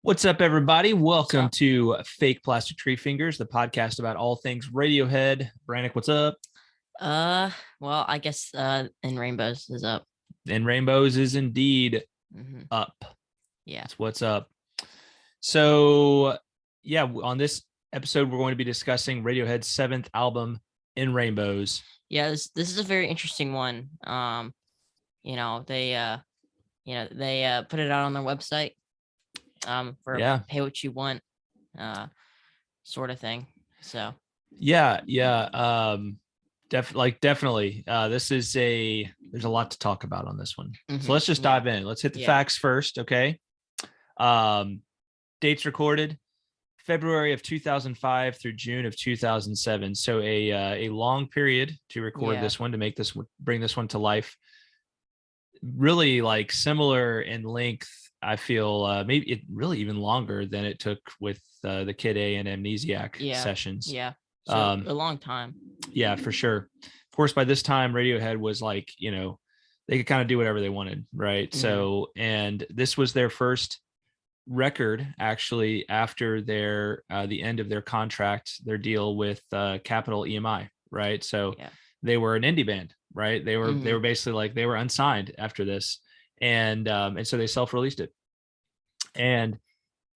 What's up, everybody? Welcome up? to Fake Plastic Treefingers, the podcast about all things Radiohead. Brannick, what's up? Well, I guess in Rainbows is up. And Rainbows is indeed hmm up. Yeah. That's what's up. So, yeah, on this episode, we're going to be discussing Radiohead's seventh album, In Rainbows. Yeah, this is a very interesting one. They put it out on their website for Yeah, pay what you want sort of thing. So, yeah. Definitely. There's a lot to talk about on this one. So let's just yeah. dive in. Let's hit the Yeah. facts first, okay? Dates recorded February of 2005 through June of 2007. So a long period to record this one, to bring this one to life. Really like similar in length. I feel maybe it really even longer than it took with the Kid A and Amnesiac sessions. Yeah. So a long time. Yeah, for sure. Of course, by this time, Radiohead was like, they could kind of do whatever they wanted, right? So, and this was their first record actually after the end of their contract, their deal with Capitol EMI, right? So they were an indie band, right? They were basically like they were unsigned after this, and so they self-released it, and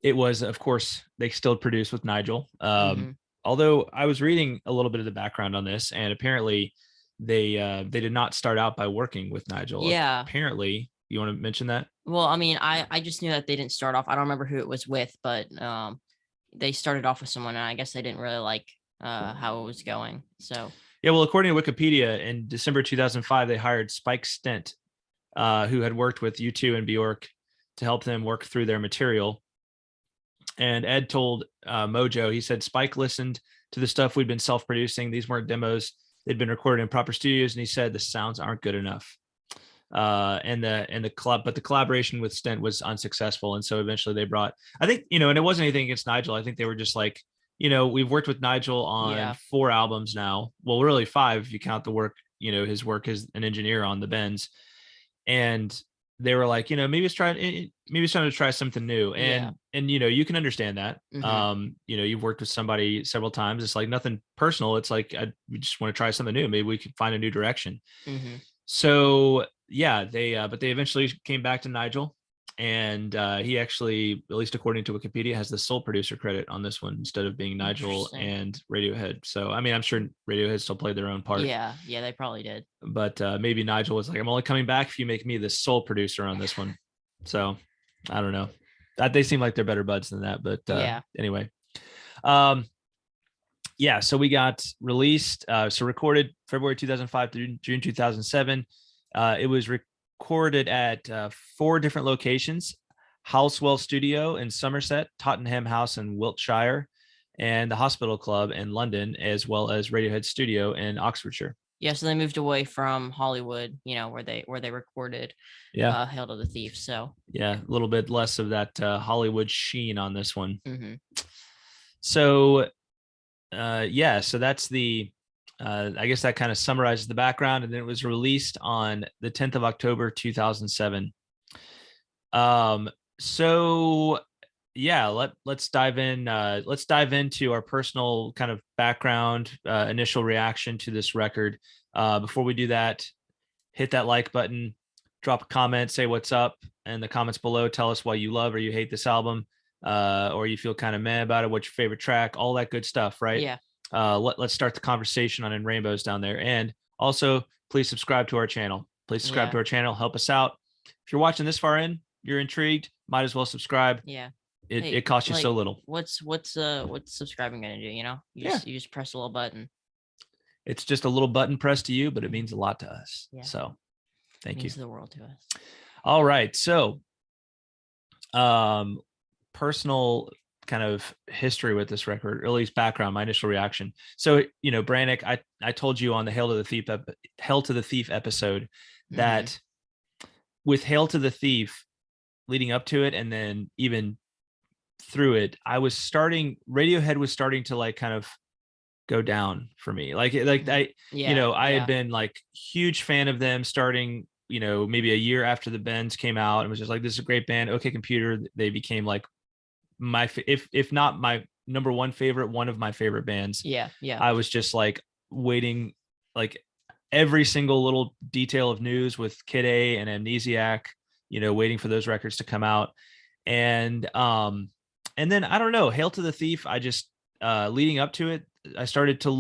it was, of course, they still produced with Nigel. Although I was reading a little bit of the background on this, and apparently they did not start out by working with Nigel. Yeah. Apparently, you want to mention that? Well, I mean, I just knew that they didn't start off. I don't remember who it was with, but they started off with someone, and I guess they didn't really like how it was going. So yeah, well, according to Wikipedia, in December 2005, they hired Spike Stent, who had worked with U2 and Bjork, to help them work through their material. And Ed told Mojo, he said, Spike listened to the stuff we'd been self-producing. These weren't demos. They'd been recorded in proper studios. And he said, the sounds aren't good enough. And the collaboration with Stent was unsuccessful. And so eventually they brought, I think, and it wasn't anything against Nigel. I think they were just like, we've worked with Nigel on 4 albums now. Well, really 5, if you count the work, his work as an engineer on the Bends. And they were like, maybe it's trying to try something new. And you can understand that. You've worked with somebody several times. It's like nothing personal. It's like, we just want to try something new. Maybe we could find a new direction. So yeah, but they eventually came back to Nigel, and he actually, at least according to Wikipedia, has the sole producer credit on this one instead of being Nigel and Radiohead. So I mean, I'm sure Radiohead still played their own part. Yeah, they probably did. But maybe Nigel was like, I'm only coming back if you make me the sole producer on this one. So I don't know. They seem like they're better buds than that. But anyway. Yeah, so we got released, recorded February 2005 through June 2007. It was recorded at 4 different locations: Housewell Studio in Somerset, Tottenham House in Wiltshire, and the Hospital Club in London, as well as Radiohead Studio in Oxfordshire. Yeah, so they moved away from Hollywood, where they recorded Hail to the Thief. So yeah, a little bit less of that Hollywood sheen on this one. So so that's the I guess that kind of summarizes the background. And then it was released on the 10th of October 2007. So yeah, let's dive in. Let's dive into our personal kind of background, initial reaction to this record. Before we do that, hit that like button, drop a comment, say what's up in the comments below. Tell us why you love or you hate this album, or you feel kind of meh about it. What's your favorite track? All that good stuff, right? Yeah. Let's start the conversation on In Rainbows down there. And also, please subscribe to our channel. Please subscribe to our channel. Help us out. If you're watching this far in, you're intrigued, might as well subscribe. Yeah. It costs you so little. What's subscribing gonna do? You just press a little button. It's just a little button press to you, but it means a lot to us. Yeah. So thank you. It means the world to us. All right. So personal kind of history with this record, or at least background, my initial reaction. So, Brannick, I told you on the Hail to the Thief episode that with Hail to the Thief leading up to it, and then even through it, Radiohead was starting to like kind of go down for me. I had been like huge fan of them starting, maybe a year after the Bends came out, and was just like, this is a great band. OK Computer, they became like if not my number one favorite, one of my favorite bands. Yeah. I was just like waiting, like every single little detail of news with Kid A and Amnesiac, waiting for those records to come out. And then I don't know, Hail to the Thief, I just leading up to it, I started to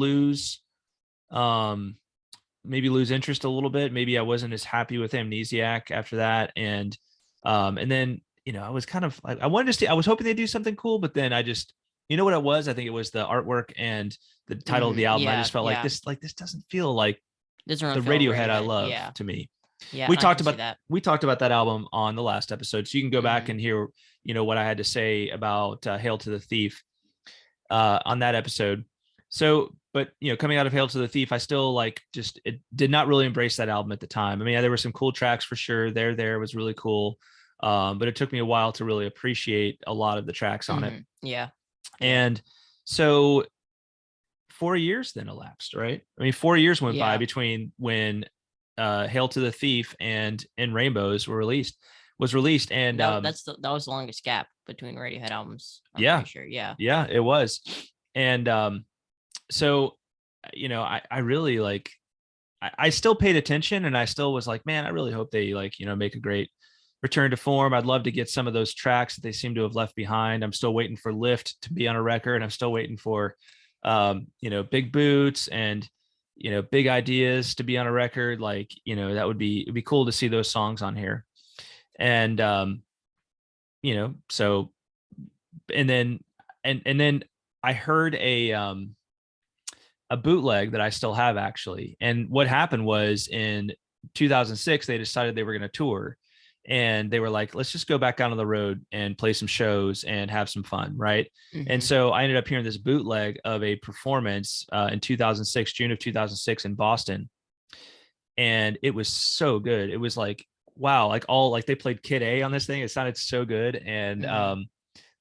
maybe lose interest a little bit. Maybe I wasn't as happy with Amnesiac after that. And then, I was kind of like, I wanted to see, I was hoping they'd do something cool, but then I just, what it was? I think it was the artwork and the title of the album. I just felt like this doesn't feel like the Radiohead I love to me. Yeah. We talked about that album on the last episode, so you can go back and hear, what I had to say about Hail to the Thief on that episode. So, but coming out of Hail to the Thief, I still it did not really embrace that album at the time. I mean, there were some cool tracks for sure. There was really cool. But it took me a while to really appreciate a lot of the tracks on it. Yeah. And so 4 years then elapsed, right? I mean, 4 years went by between when Hail to the Thief and In Rainbows was released. And that was the longest gap between Radiohead albums. I'm pretty sure. Yeah, it was. And so, I really I still paid attention, and I still was like, man, I really hope they make a great return to form. I'd love to get some of those tracks that they seem to have left behind. I'm still waiting for Lift to be on a record. I'm still waiting for, Big Boots and, Big Ideas to be on a record. It'd be cool to see those songs on here. And, so, and then I heard a bootleg that I still have actually. And what happened was in 2006, they decided they were going to tour. And they were like, let's just go back out on the road and play some shows and have some fun. Right. And so I ended up hearing this bootleg of a performance in 2006, June of 2006 in Boston. And it was so good. It was like, wow, they played Kid A on this thing. It sounded so good. And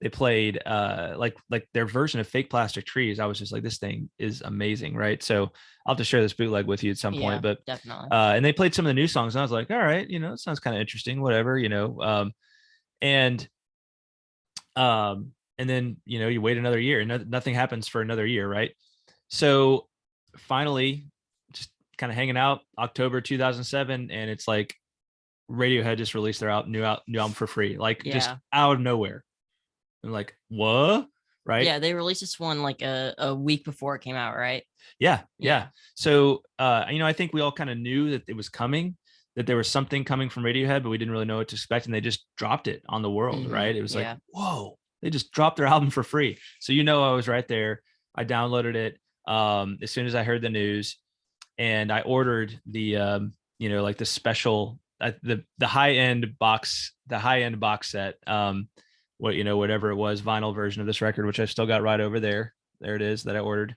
they played like their version of Fake Plastic Trees. I was just like, this thing is amazing. Right. So I'll have to share this bootleg with you at some point, but definitely. And they played some of the new songs and I was like, all right, it sounds kind of interesting, whatever, and then, you wait another year and nothing happens for another year. Right. So finally just kind of hanging out October 2007. And it's like Radiohead just released their new album for free, just out of nowhere. I'm like, what? Right. Yeah. They released this one like a week before it came out. Right. Yeah. So, I think we all kind of knew that it was coming, that there was something coming from Radiohead, but we didn't really know what to expect. And they just dropped it on the world. Right. It was like, whoa, they just dropped their album for free. So, I was right there. I downloaded it as soon as I heard the news, and I ordered the, the special, the high end box set, whatever it was, vinyl version of this record, which I still got right over there. There it is that I ordered.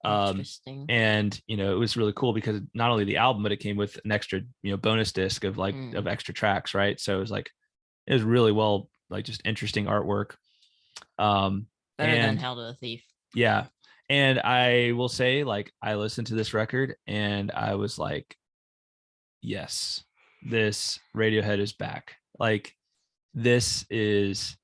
Interesting. And it was really cool because not only the album, but it came with an extra, bonus disc of of extra tracks. Right. So it was really well, just interesting artwork. Better than Hail to the Thief. Yeah. And I will say, I listened to this record and I was like, yes, this Radiohead is back. This is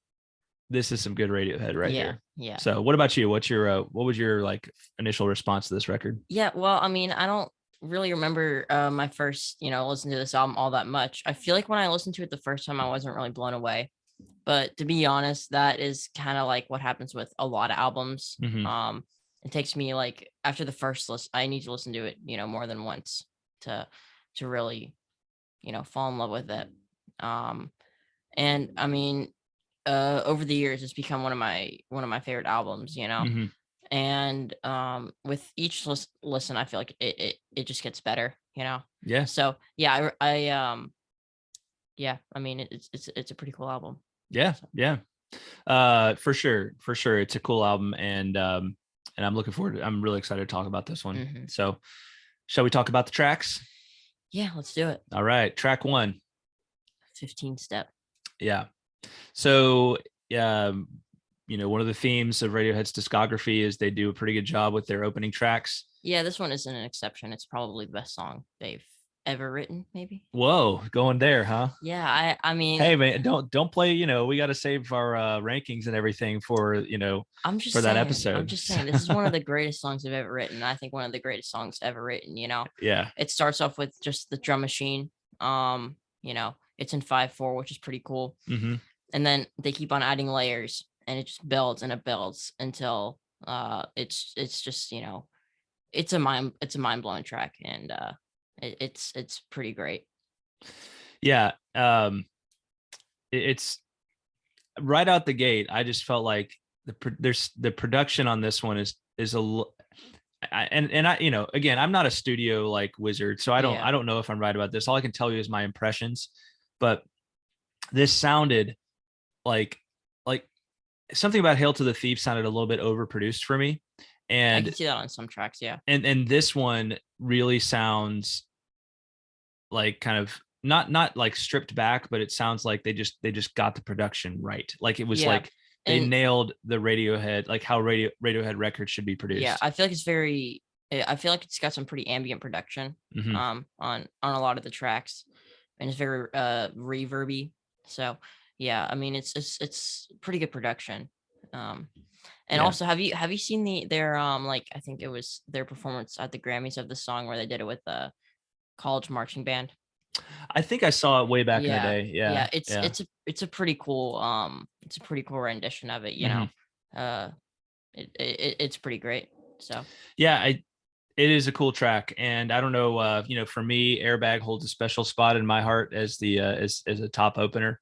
some good Radiohead right here. Yeah. So what about you? What was your initial response to this record? Yeah. Well, I mean, I don't really remember my first, listen to this album all that much. I feel like when I listened to it the first time, I wasn't really blown away. But to be honest, that is kind of like what happens with a lot of albums. It takes me after the first listen, I need to listen to it, more than once to really, fall in love with it. And I mean, over the years, it's become one of my favorite albums, and with each listen, I feel like it just gets better, Yeah. So yeah, I mean, it's a pretty cool album. Yeah. So. Yeah. For sure. It's a cool album. And I'm looking forward I'm really excited to talk about this one. So shall we talk about the tracks? Yeah, let's do it. All right. Track 1. 15 Step. Yeah. So, one of the themes of Radiohead's discography is they do a pretty good job with their opening tracks. Yeah, this one isn't an exception. It's probably the best song they've ever written, maybe. Whoa, going there, huh? Yeah, I mean, Hey man, don't play. We got to save our rankings and everything for for that I'm episode. just saying, this is one of the greatest songs I've ever written. I think one of the greatest songs ever written. Yeah. It starts off with just the drum machine. It's in 5/4, which is pretty cool. Mm-hmm. And then they keep on adding layers, and it just builds and it builds until it's just it's a mind blowing track, and it's pretty great. Yeah. It's right out the gate. I just felt like the production on this one is and I again, I'm not a studio like wizard, so I Yeah. don't know if I'm right about this. All I can tell you is my impressions, but this sounded like like something about Hail to the Thief sounded a little bit overproduced for me. I can And see that on some tracks. Yeah. and this one really sounds like kind of not like stripped back, but it sounds like they just got the production right. Like it was Yeah. like they And nailed the Radiohead, like how Radiohead records should be produced. yeah, I feel like it's got some pretty ambient production Mhm. on a lot of the tracks, and it's very reverby. So yeah, I mean it's pretty good production. Um and Yeah. also, have you seen their like, I think it was their performance at the Grammys of the song where they did it with the college marching band? I think I saw it way back in the Yeah. day. Yeah. Yeah, it's Yeah. it's a pretty cool rendition of it. Mhm. Uh it's pretty great. So Yeah, it is a cool track, and I don't know, for me, Airbag holds a special spot in my heart as the as a top opener.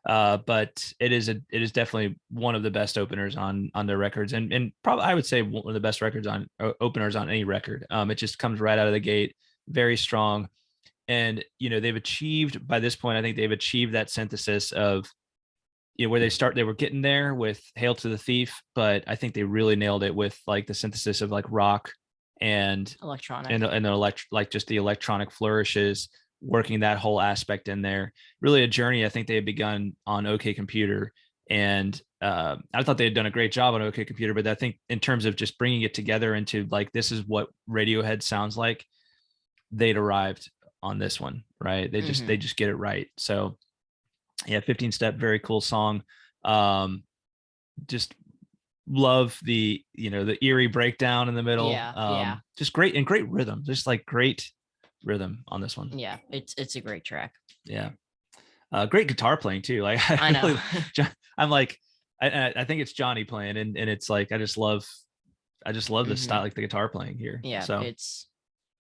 But it is definitely one of the best openers on their records, and probably I would say one of the best records on openers on any record. It just comes right out of the gate, very strong, and they've achieved by this point. I think they've achieved that synthesis of where they were getting there with Hail to the Thief, but I think they really nailed it with like the synthesis of like rock and electronic. and like just the electronic flourishes, working that whole aspect in there. Really a journey I think they had begun on OK Computer, and I thought they had done a great job on OK Computer, but I think in terms of just bringing it together into like this is what Radiohead sounds like, they'd arrived on this one, right? They just get it right. So yeah, 15 Step, very cool song. Just love the eerie breakdown in the middle. Yeah. Just great, and great rhythm, just like great rhythm on this one. Yeah, it's a great track. Yeah. Great guitar playing too. Like I know. really, I'm like, I think it's Johnny playing, and it's like I just love the style, like the guitar playing here. Yeah, So it's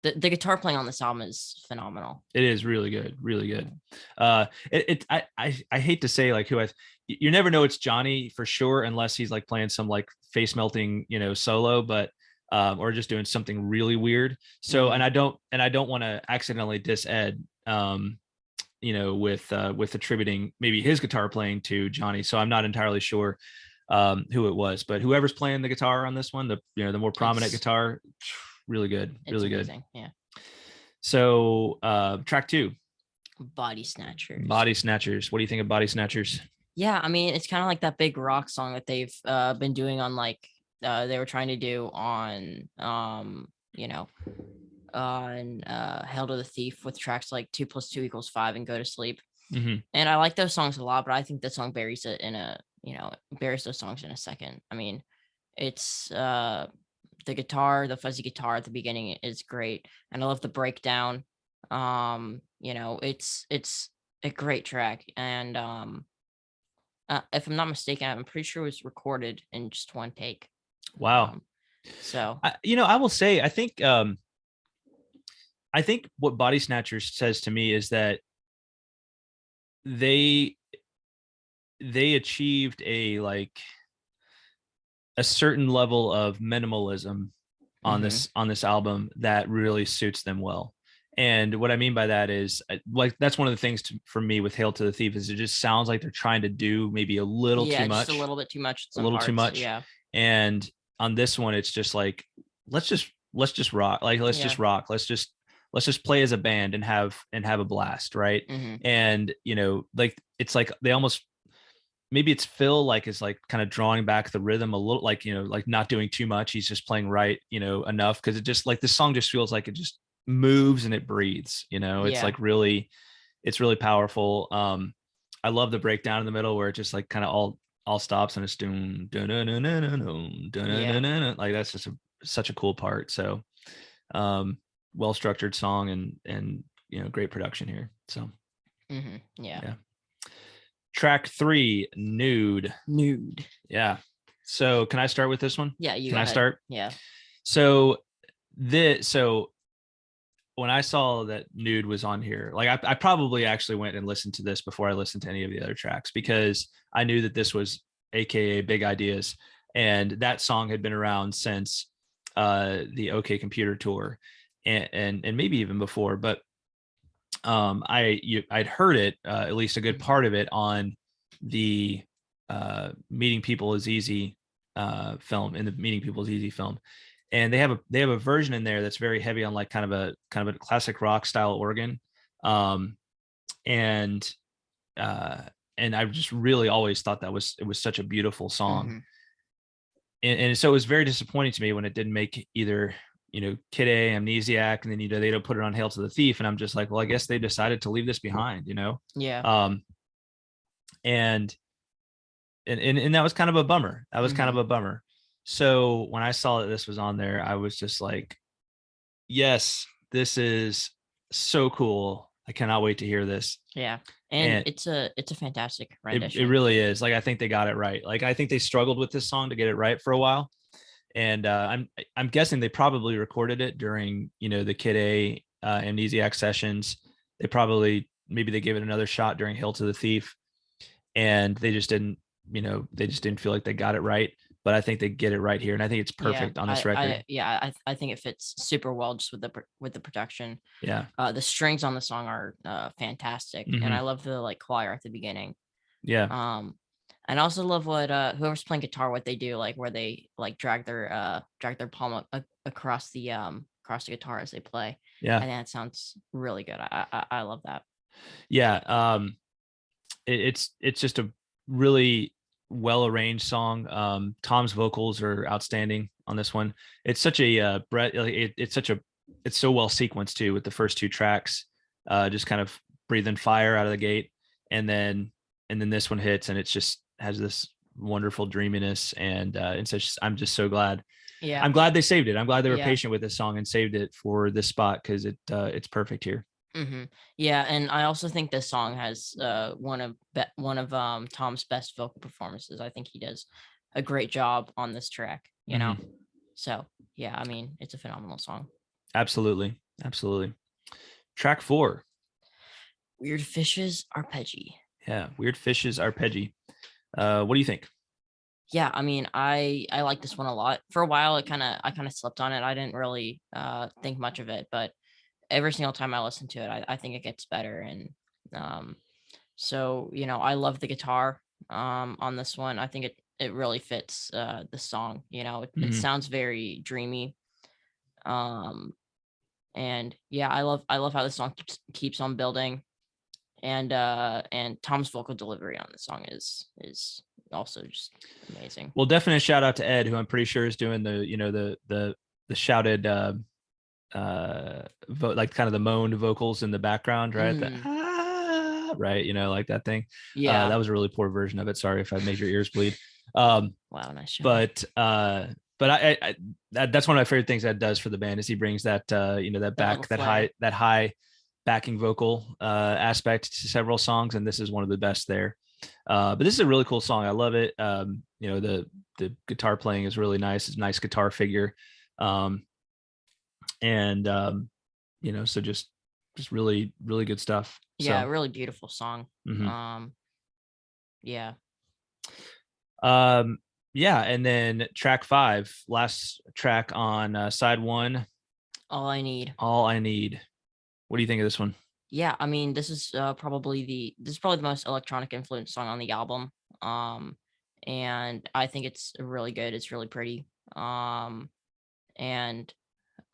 the guitar playing on this album is phenomenal. it is really good, really good. I hate to say like you never know it's Johnny for sure unless he's like playing some like face melting solo, but or just doing something really weird. So and I don't want to accidentally diss Ed, with attributing maybe his guitar playing to Johnny. So I'm not entirely sure who it was, but whoever's playing the guitar on this one, the more prominent guitar, really good, really good. Yeah. So track 2, Bodysnatchers. Bodysnatchers. What do you think of Bodysnatchers? Yeah, I mean, it's kind of like that big rock song that they've been doing on like they were trying to do on on Hail to the Thief with tracks like 2 + 2 = 5 and Go to Sleep. Mm-hmm. And I like those songs a lot, but I think that song buries it in a buries those songs in a second. I mean, it's the guitar, the fuzzy guitar at the beginning is great, and I love the breakdown. It's a great track, and if I'm not mistaken, I'm pretty sure it was recorded in just one take. Wow. So I will say I think what Bodysnatchers says to me is that they achieved a certain level of minimalism on this album that really suits them well. And what I mean by that is like that's one of the things for me with Hail to the Thief is it just sounds like they're trying to do maybe a little too much, just a little bit too much, a little too much. Yeah. And on this one, it's just like let's just rock. Like just rock. Let's just play as a band and have a blast, right? And like it's like they almost maybe it's Phil like is like kind of drawing back the rhythm a little, like like not doing too much. He's just playing right enough, because it just like this song just feels like moves and it breathes, it's Yeah. like really, it's really powerful. I love the breakdown in the middle where it just like kind of all stops and it's doom dun, dun, dun, dun, dun, dun, dun, dun, Yeah. dun, dun. Like that's just such a cool part. So well structured song and great production here. So Yeah. yeah. Track 3, Nude. Nude. Yeah. So can I start with this one? Yeah, you Can go I ahead. start? Yeah. So when I saw that Nude was on here, like I probably actually went and listened to this before I listened to any of the other tracks because I knew that this was AKA Big Ideas, and that song had been around since the OK Computer tour, and maybe even before. But I'd heard it, at least a good part of it, on the Meeting People is Easy film, in the Meeting People is Easy film, and they have a version in there that's very heavy on like kind of a classic rock style organ, um, and uh, and I just really always thought it was such a beautiful song, and so it was very disappointing to me when it didn't make either Kid A, Amnesiac, and then they don't put it on Hail to the Thief, and I'm just like, well, I guess they decided to leave this behind, Yeah. um, and and that was kind of a bummer. That was kind of a bummer. So when I saw that this was on there, I was just like, yes, this is so cool. I cannot wait to hear this. Yeah. And And it's a fantastic it rendition. really is. Like I think they got it right. Like I think they struggled with this song to get it right for a while. And I'm guessing they probably recorded it during the Kid A Amnesiac sessions. They probably maybe they gave it another shot during Hail to the Thief, and they just didn't feel like they got it right. But I think they get it right here, and I think it's Yeah. perfect on this record. I think it fits super well just with the production. Yeah. The strings on the song are fantastic, and I Hmm. love the like choir at the beginning. Yeah. Um, and I also love what whoever's playing guitar, what they do, like where they like drag their palm across the guitar as they play. Yeah. I think that sounds really good. I love that. Yeah. It's just a really well arranged song. Tom's vocals are outstanding on this one. It's such a it's so well sequenced too, with the first two tracks, just kind of breathing fire out of the gate, and then this one hits, and it's just has this wonderful dreaminess, and such. I'm just so glad. Yeah. I'm glad they saved it. I'm glad they were Yeah. patient with this song and saved it for this spot because it's perfect here. Yeah, and I also think this song has one of Tom's best vocal performances. I think he does a great job on this track, you know. Mhm. So, yeah, I mean, it's a phenomenal song. Absolutely. Absolutely. Track 4. Weird Fishes Arpeggi. Yeah. Weird Fishes Arpeggi. What do you think? Yeah, I mean, I like this one a lot. For a while I kind of slept on it. I didn't really think much of it, but every single time I listen to it, I think it gets better. And um so, I love the guitar on this one. I think it really fits the song. It Mhm. sounds very dreamy. Um and yeah, I love how the song keeps on building. And Tom's vocal delivery on the song is also just amazing. Well, definite shout out to Ed, who I'm pretty sure is doing the shouted like kind of the moaned vocals in the background, right? Mm, Right, like that thing. yeah. That was a really poor version of it. Sorry if I made your ears bleed. Um, Wow, nice job. but that's one of my favorite things that does for the band is he brings that That little flair. that high backing vocal aspect to several songs, and this is one of the best there. But this is a really cool song. I love it. The guitar playing is really nice. It's a nice guitar figure, um, and so just really really good stuff. Yeah, So really beautiful song. mhm. Um, yeah. um, yeah, and then track 5, last track on side 1, All I Need. All I Need. What do you think of this one? Yeah, I mean, this is probably the most electronic influenced song on the album. Um, and I think it's really good. It's really pretty. And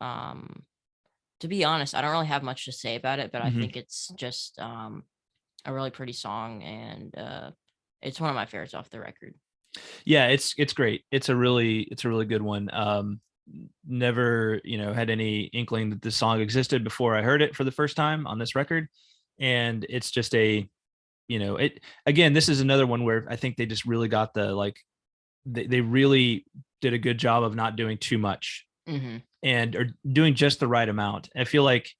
um, to be honest, I don't really have much to say about it, but I Hmm. think it's just a really pretty song, and it's one of my favorites off the record. Yeah, it's great. It's a really good one. never, had any inkling that this song existed before I heard it for the first time on this record. And it's just it again, this is another one where I think they just really got the they really did a good job of not doing too much and or doing just the right amount. I feel like,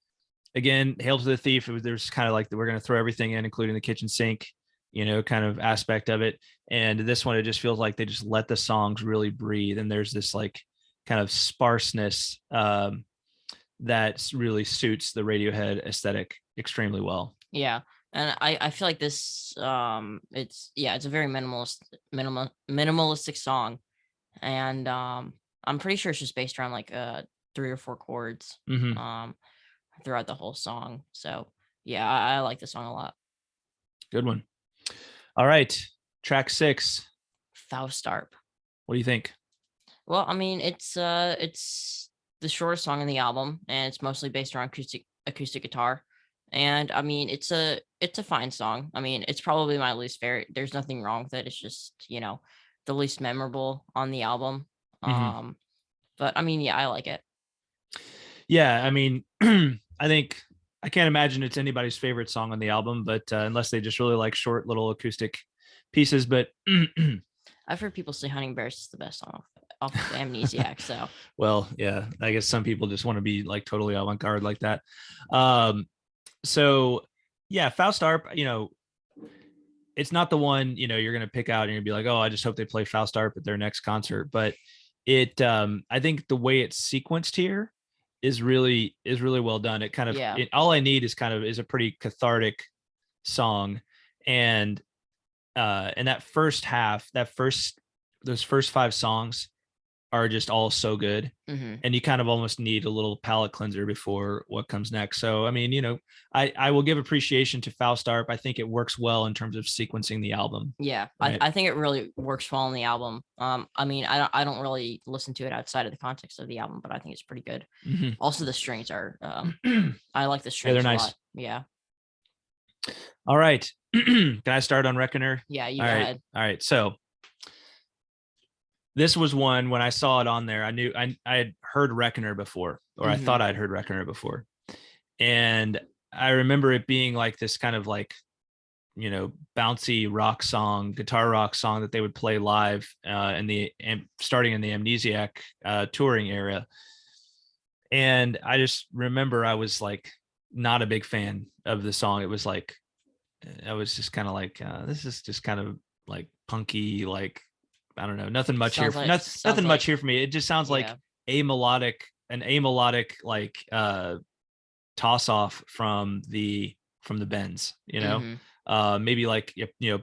again, Hail to the Thief, there's kind of like we're going to throw everything in, including the kitchen sink, kind of aspect of it. And this one, it just feels like they just let the songs really breathe. And there's this like kind of sparseness that really suits the Radiohead aesthetic extremely well. Yeah. And I feel like this it's a very minimalistic song. And I'm pretty sure it's just based around like 3 or 4 chords throughout the whole song. So yeah, I like this song a lot. Good one. All right, track 6, Faust Arp. What do you think? Well, I mean, it's the shortest song in the album, and it's mostly based around acoustic guitar. And I mean, it's a fine song. I mean, it's probably my least favorite. There's nothing wrong with it. It's just, the least memorable on the album. But I mean, yeah, I like it. Yeah, I mean, I can't imagine it's anybody's favorite song on the album, but unless they just really like short little acoustic pieces. But I've heard people say Hunting Bears is the best song off of Amnesiac. So well, yeah, I guess some people just want to be like totally avant-garde like that. So yeah, Faust Arp, it's not the one, you're going to pick out and you're gonna be like, oh, I just hope they play Faust Arp at their next concert. But I think the way it's sequenced here is really well done. It kind of, all I need is a pretty cathartic song. And that first half, those first 5 songs are just all so good. And you kind of almost need a little palate cleanser before what comes next. So, I mean, I will give appreciation to Faust Arp. I think it works well in terms of sequencing the album. Yeah, right? I think it really works well on the album. I mean, I don't really listen to it outside of the context of the album, but I think it's pretty good. Also, the strings are, I like the strings. Yeah, they're nice. A lot. Yeah. All right. Can I start on Reckoner? Yeah, you go ahead. All right. So this was one, when I saw it on there, I knew I had heard Reckoner before, or I thought I'd heard Reckoner before. And I remember it being like this kind of like, bouncy rock song, guitar rock song that they would play live starting in the Amnesiac touring era. And I just remember I was like not a big fan of the song. It was like, I was just kind of like, this is just kind of like punky, like, I don't know, nothing much here. Nothing much here for me. It just sounds like an amelodic like toss off from the Bends, maybe like,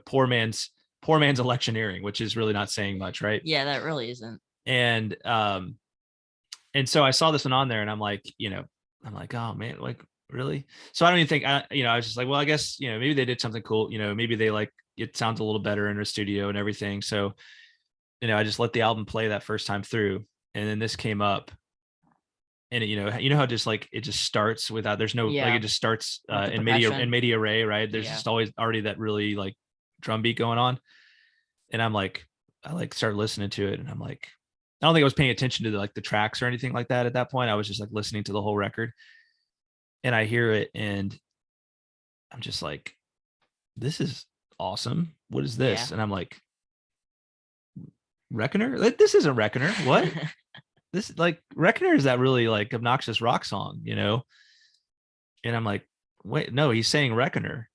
poor man's electioneering, which is really not saying much, right? Yeah, that really isn't. And so I saw this one on there, and I'm like, oh man, like, really? So I don't even think I was just like, well, I guess, maybe they did something cool, maybe they like, it sounds a little better in a studio and everything. So I just let the album play that first time through, and then this came up, and how just like it just starts without, there's no like, it just starts in media ray, right? There's just always already that really like drum beat going on, and I like started listening to it, and I'm like, I don't think I was paying attention to the tracks or anything like that at that point. I was just like listening to the whole record, and I hear it, and I'm just like, this is awesome. What is this? And I'm like, Reckoner? This isn't Reckoner. What? This, like, Reckoner is that really like obnoxious rock song, And I'm like, wait, no, he's saying Reckoner.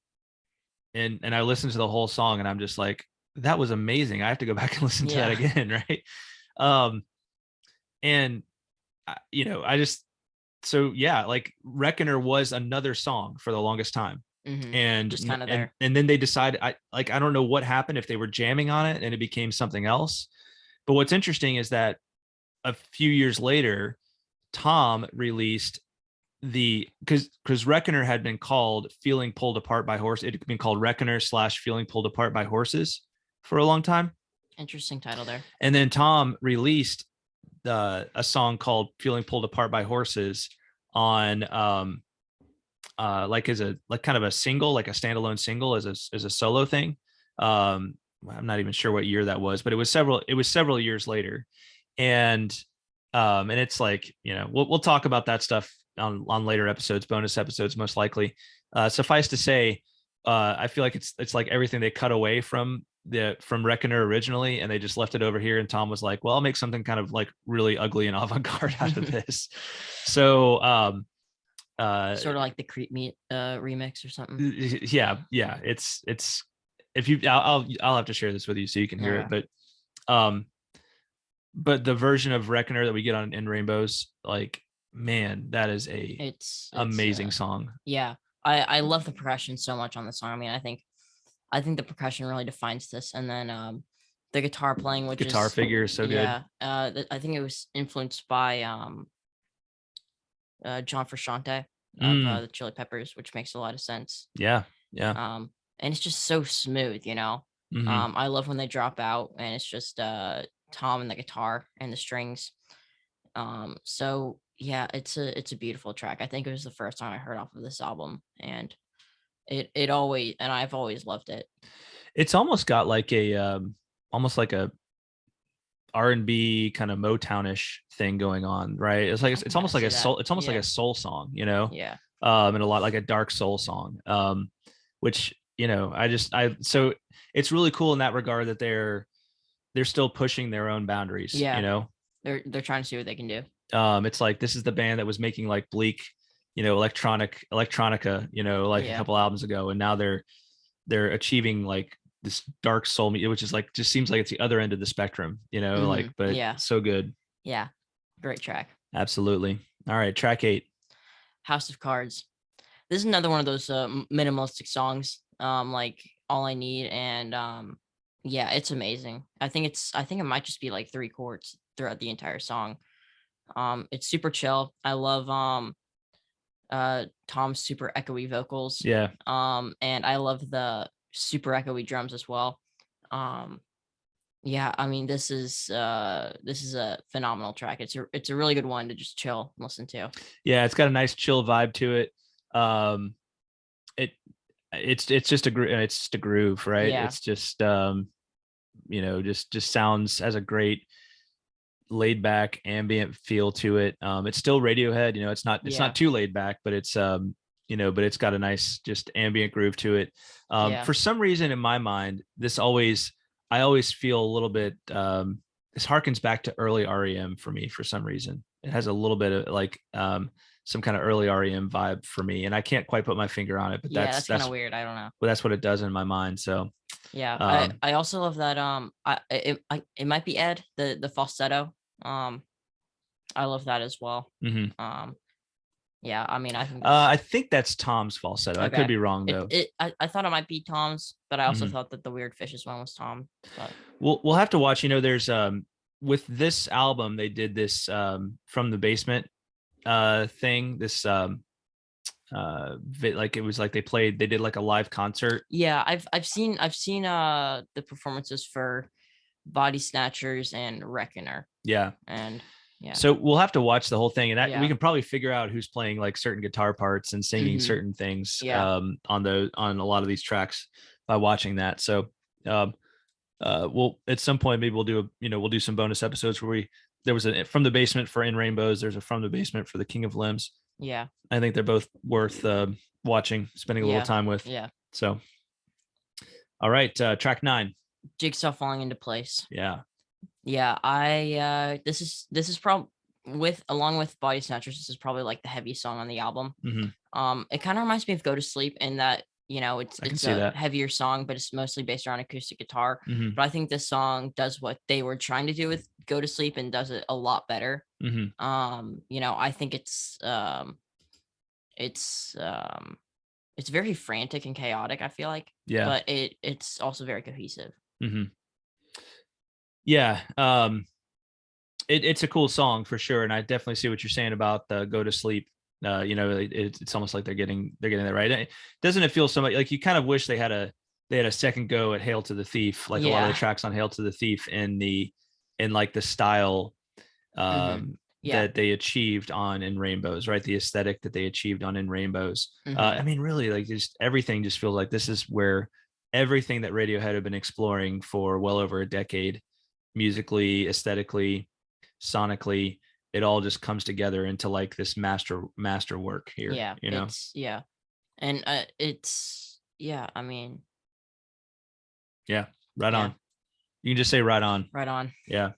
And I listened to the whole song, and I'm just like, that was amazing. I have to go back and listen to that again, right? And I just, so yeah, like Reckoner was another song for the longest time. And just kind of there. And then they decided, I don't know what happened, if they were jamming on it and it became something else. But what's interesting is that a few years later, Tom released because Reckoner had been called Feeling Pulled Apart by Horses. It had been called Reckoner / Feeling Pulled Apart by Horses for a long time. Interesting title there. And then Tom released a song called Feeling Pulled Apart by Horses on like as a kind of a single, like a standalone single, as a solo thing. I'm not even sure what year that was, but it was several years later. And And it's like, we'll talk about that stuff on later episodes, bonus episodes, most likely. Suffice to say, I feel like it's like everything they cut away from Reckoner originally, and they just left it over here. And Tom was like, well, I'll make something kind of like really ugly and avant-garde out of this. So Sort of like the Creep Meat remix or something. yeah, it's if you I'll have to share this with you so you can hear it. But the version of Reckoner that we get on In Rainbows, like, man, that is it's amazing song. Yeah, I love the percussion so much on the song. I mean, I think the percussion really defines this, and then the guitar playing, which guitar figure is so good. Yeah, I think it was influenced by John Frusciante of the Chili Peppers, which makes a lot of sense. Yeah. And it's just so smooth, I love when they drop out and it's just Tom and the guitar and the strings. So yeah, it's a beautiful track. I think it was the first time I heard off of this album, and I've always loved it. It's almost got like almost like a R&B kind of Motownish thing going on, right? It's like it's almost like a soul. It's almost like a soul song, Yeah. And a lot like a dark soul song, which so it's really cool in that regard that they're still pushing their own boundaries. Yeah. They're trying to see what they can do. It's like this is the band that was making like bleak, electronica, a couple albums ago, and now they're achieving like this dark soul, which is like just seems like it's the other end of the spectrum, but yeah, so good. Yeah, great track. Absolutely. All right, track 8, House of Cards. This is another one of those minimalistic songs, like All I Need, and yeah, it's amazing. I think it might just be like 3 chords throughout the entire song. It's super chill. I love Tom's super echoey vocals. Yeah. And I love the super echoey drums as well. Yeah, I mean, this is a phenomenal track. It's a really good one to just chill and listen to. Yeah, it's got a nice chill vibe to it. It's just a groove, right? Yeah. It's just just sounds as a great laid back ambient feel to it. It's still Radiohead, it's not too laid back, but it's but it's got a nice just ambient groove to it. For some reason in my mind, I always feel a little bit this harkens back to early REM for me. For some reason, it has a little bit of like some kind of early REM vibe for me, and I can't quite put my finger on it, but that's kind of weird. I don't know, but that's what it does in my mind. So yeah, I also love that it might be Ed, the falsetto. I love that as well. Yeah, I mean, I think that's Tom's falsetto. Okay. I could be wrong though. I thought it might be Tom's, but I also thought that the Weird Fishes one was Tom. But we'll have to watch. There's with this album they did this From the Basement thing. This like it was like they did like a live concert. Yeah, I've seen the performances for Bodysnatchers and Reckoner. Yeah. And yeah. So we'll have to watch the whole thing, and that we can probably figure out who's playing like certain guitar parts and singing certain things on a lot of these tracks by watching that. So we'll at some point maybe we'll do some bonus episodes where there was a From the Basement for In Rainbows, there's a From the Basement for the King of Limbs. Yeah. I think they're both worth watching, spending a little time with. Yeah. So all right, track 9. Jigsaw Falling Into Place. Yeah. Yeah, this is probably along with Bodysnatchers, this is probably like the heavy song on the album. It kind of reminds me of Go to Sleep in that it's a heavier song, but it's mostly based around acoustic guitar. But I think this song does what they were trying to do with Go to Sleep and does it a lot better. I think it's very frantic and chaotic, I feel like. Yeah. But it's also very cohesive. Yeah. It's a cool song for sure, and I definitely see what you're saying about the Go to Sleep. It's almost like they're getting that right. Doesn't it feel so much like you kind of wish they had a second go at Hail to the Thief, like a lot of the tracks on Hail to the Thief in like the style that they achieved on In Rainbows, right? The aesthetic that they achieved on In Rainbows. I mean, really, like just everything just feels like this is where everything that Radiohead had been exploring for well over a decade, musically, aesthetically, sonically, it all just comes together into like this master work here. Yeah, You know? and it's I mean, Yeah. Right yeah, on. You can just say right on. right on. Yeah.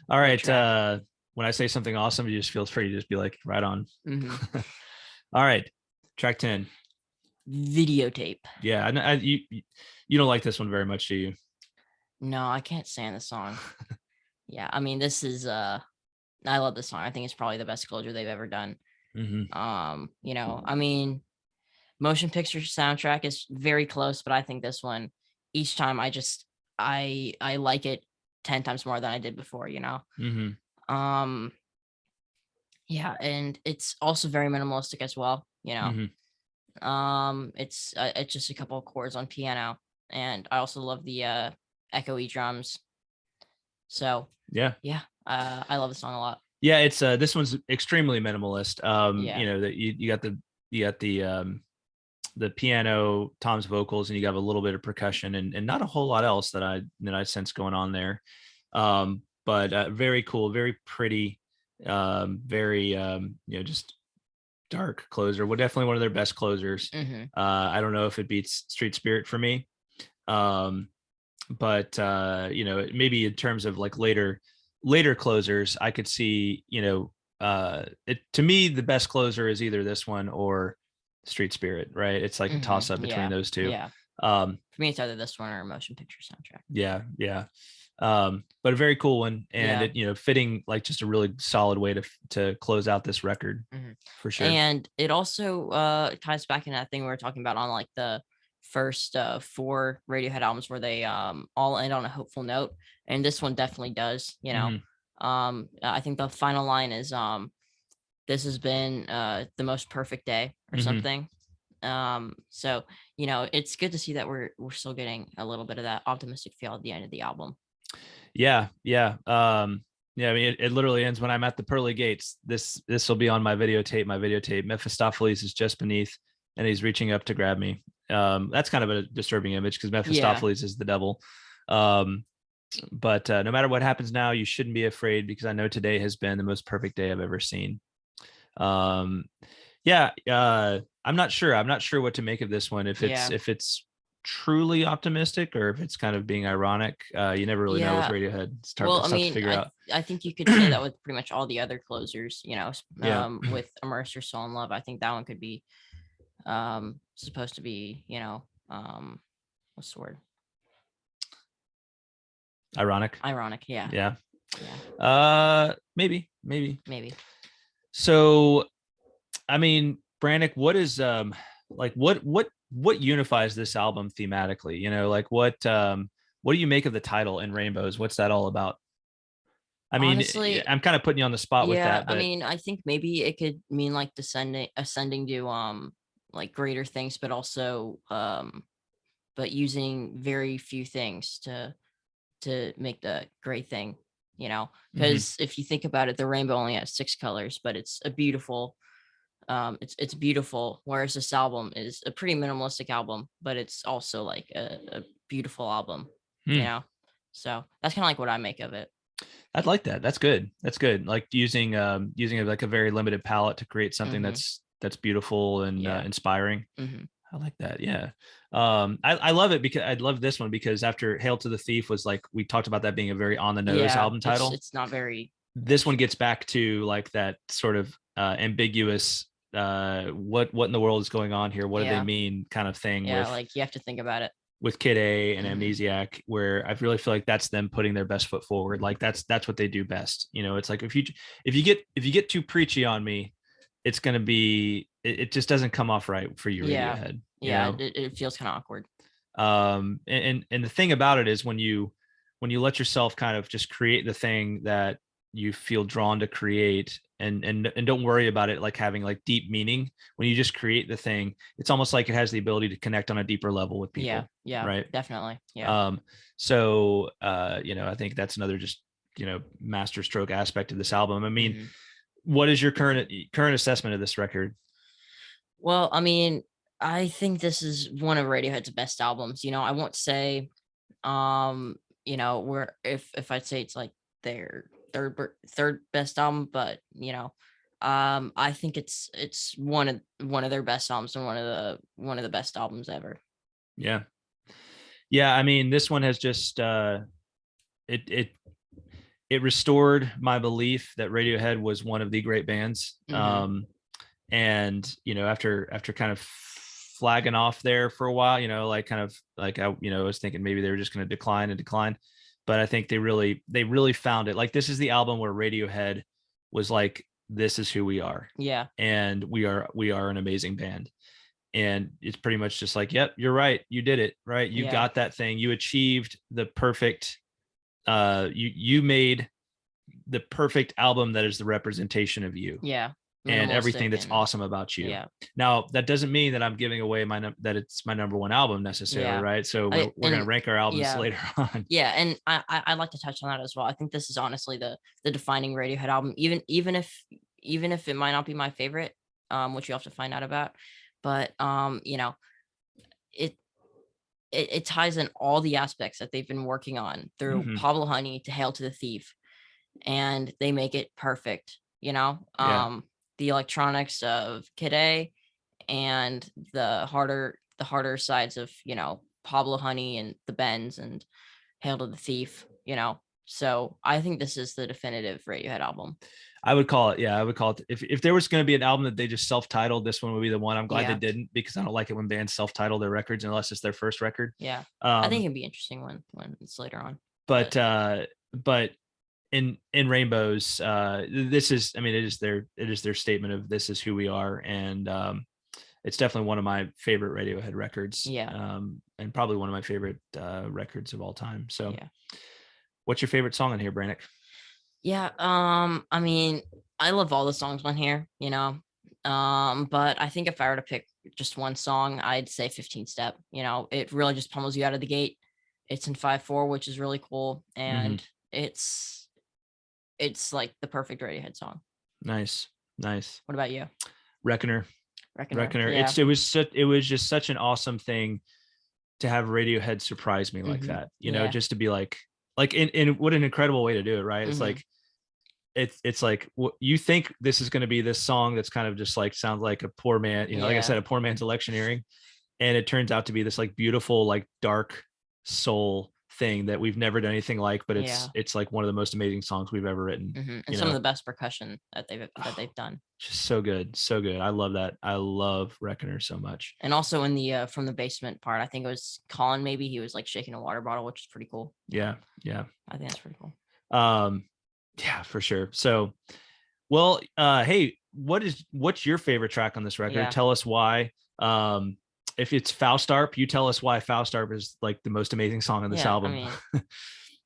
All Great right. track. When I say something awesome, you just feel free to just be like, right on. Hmm. All right. Track 10. Videotape. Yeah. You don't like this one very much, do you? No, I can't stand the song. Yeah, I mean, this is I love this song. I think it's probably the best closure they've ever done. Mm-hmm. I mean, motion picture soundtrack is very close, but I think this one, each time I like it 10 times more than I did before, Mm-hmm. Um, yeah, and it's also very minimalistic as well, Mm-hmm. It's just a couple of chords on piano, and I also love the echoey drums. So Yeah. yeah, I love the song a lot. Yeah. It's this one's extremely minimalist. Yeah. That you got the piano, Tom's vocals, and you got a little bit of percussion and not a whole lot else that I sense going on there. But very cool, very pretty, very just dark closer. Well, definitely one of their best closers. Hmm. I don't know if it beats Street Spirit for me. But maybe in terms of like later closers, I could see, it to me the best closer is either this one or Street Spirit, right? It's like a Hmm. toss up between Yeah. those two. Yeah. Um, For me, it's either this one or a motion picture soundtrack. yeah, yeah. But a very cool one, and Yeah. it fitting like just a really solid way to close out this record Mhm. for sure. And it also ties back in that thing we were talking about on like the first 4 Radiohead albums where they all end on a hopeful note, and this one definitely does. Mhm. I think the final line is this has been the most perfect day or Mhm. something. So it's good to see that we're still getting a little bit of that optimistic feel at the end of the album. Yeah, yeah. Yeah, I mean, it literally ends when I'm at the pearly gates. This will be on my videotape. My videotape. Mephistopheles is just beneath, and he's reaching up to grab me. That's kind of a disturbing image because Mephistopheles is the devil. But no matter what happens now, you shouldn't be afraid because I know today has been the most perfect day I've ever seen. Um, yeah, I'm not sure. I'm not sure what to make of this one. Yeah. If it's truly optimistic or if it's kind of being ironic. You never really know with Yeah. Radiohead. Well, It's I tough to mean, figure out. I think you could say that with pretty much all the other closers, Yeah. with Immerse Your Soul in Love. I think that one could be supposed to be, what's the word? Ironic. Ironic, yeah. Yeah. Yeah. Maybe. Maybe. So, I mean, Brannick, what is like what unifies this album thematically? Like what do you make of the title In Rainbows? What's that all about? I mean, Honestly, I'm kind of putting you on the spot with yeah, that, I but mean, I think maybe it could mean like ascending to like greater things, but also but using very few things to make the great thing, Mhm. because if you think about it, the rainbow only has 6 colors, but it's a beautiful it's beautiful, whereas this album is a pretty minimalistic album, but it's also like a beautiful album, you Hmm. know so that's kind of like what I make of it. I'd like that. That's good. That's good. Like using like a very limited palette to create something Hmm. that's beautiful and Yeah. inspiring. Hmm. I like that. Yeah. I love it because I love this one because after Hail to the Thief was like we talked about that being a very on the nose Yeah, album it's title. it's not very This one gets back to like that sort of ambiguous what in the world is going on here? What do they yeah, mean kind of thing yeah, like you have to think about it. with Kid A and Hmm. Amnesiac, where I really feel like that's them putting their best foot forward. Like that's what they do best. It's like if you get too preachy on me, it's gonna be it just doesn't come off right for you, Yeah, Radiohead. yeah, it feels kind of awkward. And the thing about it is when you let yourself kind of just create the thing that you feel drawn to create and don't worry about it like having like deep meaning. When you just create the thing, it's almost like it has the ability to connect on a deeper level with Yeah, people, yeah, right? definitely. Yeah. So I think that's another just master stroke aspect of this album. I mean, Hmm. what is your current assessment of this record? Well, I mean, I think this is one of Radiohead's best albums. I won't say, where if I'd say it's like their third best album, but I think it's one of their best albums and one of the best albums ever. Yeah. Yeah. I mean, this one has just it it it restored my belief that Radiohead was one of the great bands. Hmm. And after kind of flagging off there for a while, like kind of like I was thinking maybe they were just going to decline and decline, but I think they really found it. Like this is the album where Radiohead was like, this is who we are, Yeah, and we are an amazing band. And it's pretty much just like, yep, you're right, you did it right, you yeah, got that thing, you achieved the perfect you made the perfect album that is the representation of you yeah. and everything Minimalistic that's and awesome about you. yeah, Now, that doesn't mean that I'm giving away that it's my number one album necessarily, yeah. right? So I we're going to and rank our albums yeah, later on. yeah, and I'd like to touch on that as well. I think this is honestly the defining Radiohead album, even if it might not be my favorite, which you have to find out about, but it it ties in all the aspects that they've been working on through Hmm. Pablo Honey to Hail to the Thief, and they make it perfect. Yeah. The electronics of Kid A and the harder sides of Pablo Honey and the Bends and Hail to the Thief. So I think this is the definitive Radiohead album. I would call it. Yeah, I would call it. If there was going to be an album that they just self-titled, this one would be the one. I'm glad they Yeah, didn't, because I don't like it when bands self-title their records unless it's their first record. yeah. I think Um, it'd be interesting when it's later on. but But uh, but in Rainbows, this is. I mean, it is their statement of this is who we are, and it's definitely one of my favorite Radiohead records, yeah, and probably one of my favorite records of all time. So, yeah. what's your favorite song on here, Brannick? Yeah, I mean, I love all the songs on here. But I think if I were to pick just one song, I'd say 15 Step. It really just pummels you out of the gate. It's in 5/4, which is really cool, Hmm. and it's like the perfect Radiohead song. Nice, nice. What about you? Reckoner, Reckoner. Reckoner. Yeah. It was just such an awesome thing to have Radiohead surprise me like Hmm. that. Yeah. Just to be like in what an incredible way to do it, right? It's Hmm. like it's like you think this is going to be this song that's kind of just like sounds like a poor man, like I Yeah. said, a poor man's electioneering, and it turns out to be this like beautiful, like dark soul thing that we've never done anything like, but it's Yeah. it's like one of the most amazing songs we've ever written. And some of the best percussion that they've done. Just so good, so good. I love that. I love Reckoner so much. And also in the from the basement part, I think it was Colin. Maybe he was like shaking a water bottle, which is pretty cool. Yeah, yeah. I think that's pretty cool. um yeah, for sure. So, well, hey, what's your favorite track on this record? Yeah. Tell us why. If it's Faust Arp, you tell us why Faust Arp is like the most amazing song on this Yeah. I album. mean,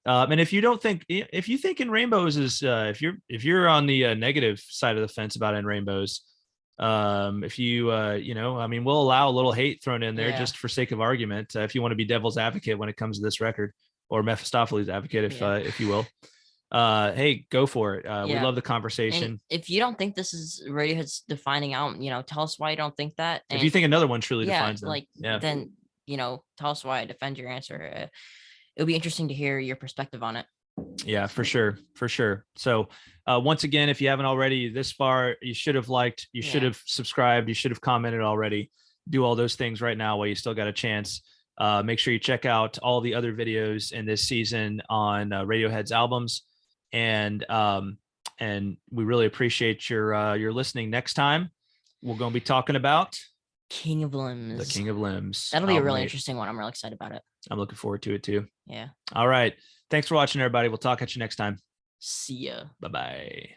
And if you think In Rainbows is if you're on the negative side of the fence about In Rainbows, if I mean, we'll allow a little hate thrown in there yeah. just for sake of argument, if you want to be devil's advocate when it comes to this record, or Mephistopheles advocate, Yeah. if you will. Hey, go for it. We Yeah. love the And conversation. if you don't think this is Radiohead's defining album, tell us why you don't think that. If you And think another one truly yeah, defines them, like yeah. then tell us why. Defend your answer. It'll be interesting to hear your perspective on it. Yeah, for sure, for sure. So, once again, if you haven't already this far, you should have liked, you should Yeah. have subscribed, you should have commented already. Do all those things right now while you still got a chance. Make sure you check out all the other videos in this season on Radiohead's albums, and we really appreciate your listening. Next time, we're going to be talking about King of the Limbs. King of Limbs. That'll be a album really 8. interesting one. I'm really excited about it. I'm looking forward to it too. Yeah. All right. Thanks for watching, everybody. We'll talk at you next time. See ya. Bye bye.